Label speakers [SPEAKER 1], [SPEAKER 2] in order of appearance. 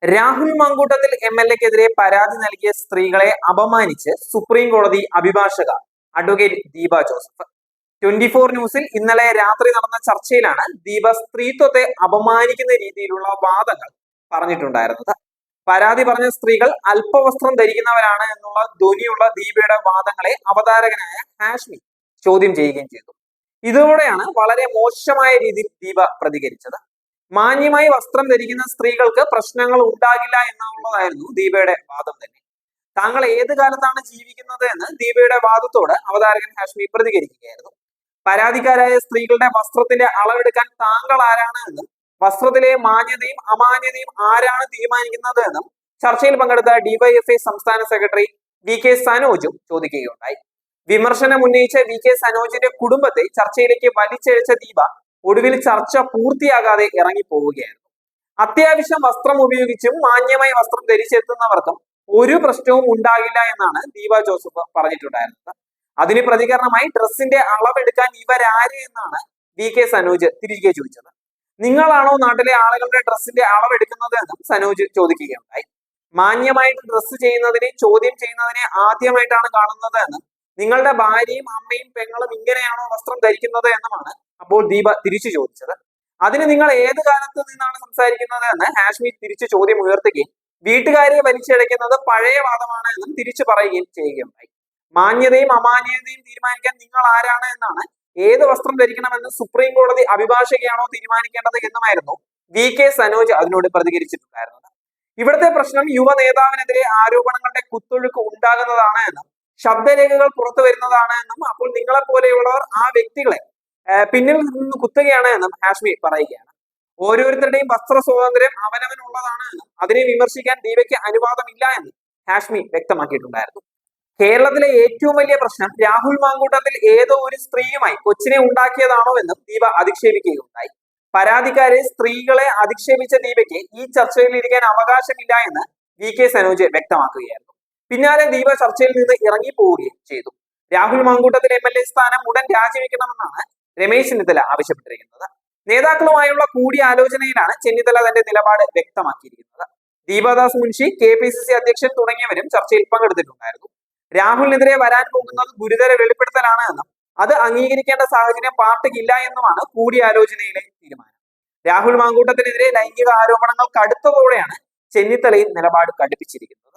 [SPEAKER 1] രാഹുൽ മാങ്കൂട്ടത്തിൽ MLA-ക്കെതിരെ പരാതി നൽകിയ സ്ത്രീകളെ അപമാനിച്ച് സുപ്രീം കോടതി അഭിഭാഷക അഡ്വക്കേറ്റ് ദീപ ജോസഫ് 24 ന്യൂസിൽ ഇന്നലെ രാത്രി നടന്ന ചർച്ചയിലാണ് ദീപ സ്ത്രീത്വത്തെ അപമാനിക്കുന്ന രീതിയിലുള്ള വാദങ്ങൾ പറഞ്ഞിട്ടുണ്ടായിരുന്നത്. പരാതി പറഞ്ഞ സ്ത്രീകൾ അല്പവസ്ത്രം ധരിക്കുന്നവരാണ് എന്നുള്ള ധ്വനിയുള്ള ദീപയുടെ വാദങ്ങളെ അവതാരകനായ ഹാഷ്മി ചോദ്യം ചെയ്യുകയും ചെയ്തു. ഇതോടെയാണ് വളരെ മോശമായ രീതിയിൽ ദീപ പ്രതികരിച്ചത്. മാന്യമായി വസ്ത്രം ധരിക്കുന്ന സ്ത്രീകൾക്ക് പ്രശ്നങ്ങൾ ഉണ്ടാകില്ല എന്നുള്ളതായിരുന്നു ദീപയുടെ വാദം തന്നെ. താങ്കൾ ഏത് കാലത്താണ് ജീവിക്കുന്നത് എന്ന് ദീപയുടെ വാദത്തോട് അവതാരകൻ ഹാഷ്മി പ്രതികരിക്കുകയായിരുന്നു. പരാതിക്കാരായ സ്ത്രീകളുടെ വസ്ത്രത്തിന്റെ അളവെടുക്കാൻ താങ്കൾ ആരാണ് എന്നും വസ്ത്രത്തിലെ മാന്യതയും അമാന്യതയും ആരാണ് തീരുമാനിക്കുന്നത് എന്നും ചർച്ചയിൽ പങ്കെടുത്ത ഡിവൈഎഫ്ഐ സംസ്ഥാന സെക്രട്ടറി VK സനോജും ചോദിക്കുകയുണ്ടായി. വിമർശനം ഉന്നയിച്ച VK സനോജിന്റെ കുടുംബത്തെ ചർച്ചയിലേക്ക് വലിച്ചഴച്ച ദീപ ഒടുവിൽ ചർച്ച പൂർത്തിയാകാതെ ഇറങ്ങിപ്പോവുകയായിരുന്നു. അത്യാവശ്യം വസ്ത്രം ഉപയോഗിച്ചും മാന്യമായി വസ്ത്രം ധരിച്ചെത്തുന്നവർക്കും ഒരു പ്രശ്നവും ഉണ്ടാകില്ല എന്നാണ് ദീപ ജോസഫ് പറഞ്ഞിട്ടുണ്ടായിരുന്നത്. അതിന് പ്രതികരണമായി ഡ്രസ്സിന്റെ അളവെടുക്കാൻ ഇവരാര് എന്നാണ് VK സനോജ് തിരികെ ചോദിച്ചത്. നിങ്ങളാണോ നാട്ടിലെ ആളുകളുടെ ഡ്രസ്സിന്റെ അളവെടുക്കുന്നത് എന്നും സനോജ് ചോദിക്കുകയുണ്ടായി. മാന്യമായിട്ട് ഡ്രസ്സ് ചെയ്യുന്നതിനെ ചോദ്യം ചെയ്യുന്നതിനെ ആദ്യമായിട്ടാണ് കാണുന്നത് എന്നും നിങ്ങളുടെ ഭാര്യയും അമ്മയും പെങ്ങളും ഇങ്ങനെയാണോ വസ്ത്രം ധരിക്കുന്നത് എന്നുമാണ് അപ്പോൾ ദീപ തിരിച്ചു ചോദിച്ചത്. അതിന് നിങ്ങൾ ഏത് കാലത്ത് നിന്നാണ് സംസാരിക്കുന്നത് എന്ന് ഹാഷ്മി തിരിച്ചു ചോദ്യം ഉയർത്തുകയും വീട്ടുകാരെ വലിച്ചടയ്ക്കുന്നത് പഴയ വാദമാണ് എന്നും തിരിച്ചു പറയുകയും ചെയ്യുകയുണ്ടായി. മാന്യതയും അമാന്യതയും തീരുമാനിക്കാൻ നിങ്ങൾ ആരാണ് എന്നാണ് ഏത് വസ്ത്രം ധരിക്കണമെന്ന് സുപ്രീം കോടതി അഭിഭാഷകയാണോ തീരുമാനിക്കേണ്ടത് എന്നുമായിരുന്നു VK സനോജ് അതിനോട് പ്രതികരിച്ചിട്ടുണ്ടായിരുന്നത്. ഇവിടുത്തെ പ്രശ്നം യുവ നേതാവിനെതിരെ ആരോപണങ്ങളുടെ കുത്തൊഴുക്ക് ഉണ്ടാകുന്നതാണ് എന്നും ശബ്ദരേഖകൾ പുറത്തു വരുന്നതാണ് എന്നും അപ്പോൾ നിങ്ങളെ പോലെയുള്ളവർ ആ വ്യക്തികളെ പിന്നിൽ നിന്ന് കുത്തുകയാണ് എന്നും ഹാഷ്മി പറയുകയാണ്. ഓരോരുത്തരുടെയും വസ്ത്ര സ്വാതന്ത്ര്യം അവനവനുള്ളതാണ് എന്നും അതിനെ വിമർശിക്കാൻ ദീപയ്ക്ക് അനുവാദമില്ല എന്നും ഹാഷ്മി വ്യക്തമാക്കിയിട്ടുണ്ടായിരുന്നു. കേരളത്തിലെ ഏറ്റവും വലിയ പ്രശ്നം രാഹുൽ മാങ്കൂട്ടത്തിൽ ഏതോ ഒരു സ്ത്രീയുമായി കൊച്ചിനെ ഉണ്ടാക്കിയതാണോ എന്നും ദീപ അധിക്ഷേപിക്കുകയുണ്ടായി. പരാതിക്കാരെ സ്ത്രീകളെ അധിക്ഷേപിച്ച ദീപയ്ക്ക് ഈ ചർച്ചയിൽ ഇരിക്കാൻ അവകാശമില്ല എന്ന് VK സനോജ് വ്യക്തമാക്കുകയായിരുന്നു. പിന്നാലെ ദീപ ചർച്ചയിൽ നിന്ന് ഇറങ്ങിപ്പോവുകയും ചെയ്തു. രാഹുൽ മാങ്കൂട്ടത്തിൽ MLA സ്ഥാനം ഉടൻ രാജിവെക്കണമെന്നാണ് രമേശ് ചെന്നിത്തല ആവശ്യപ്പെട്ടിരിക്കുന്നത്. നേതാക്കളുമായുള്ള കൂടിയാലോചനയിലാണ് ചെന്നിത്തല തന്റെ നിലപാട് വ്യക്തമാക്കിയിരിക്കുന്നത്. ദീപദാസ് മുൻഷി KPCC അധ്യക്ഷൻ തുടങ്ങിയവരും ചർച്ചയിൽ പങ്കെടുത്തിട്ടുണ്ടായിരുന്നു. രാഹുലിനെതിരെ വരാൻ പോകുന്നത് ഗുരുതര വെളിപ്പെടുത്തലാണ് എന്നും അത് അംഗീകരിക്കേണ്ട സാഹചര്യം പാർട്ടിക്കില്ല എന്നുമാണ് കൂടിയാലോചനയിലെ തീരുമാനം. രാഹുൽ മാങ്കൂട്ടത്തിനെതിരെ ലൈംഗിക ആരോപണങ്ങൾ കടുത്തതോടെയാണ് ചെന്നിത്തലയും നിലപാട് കടുപ്പിച്ചിരിക്കുന്നത്.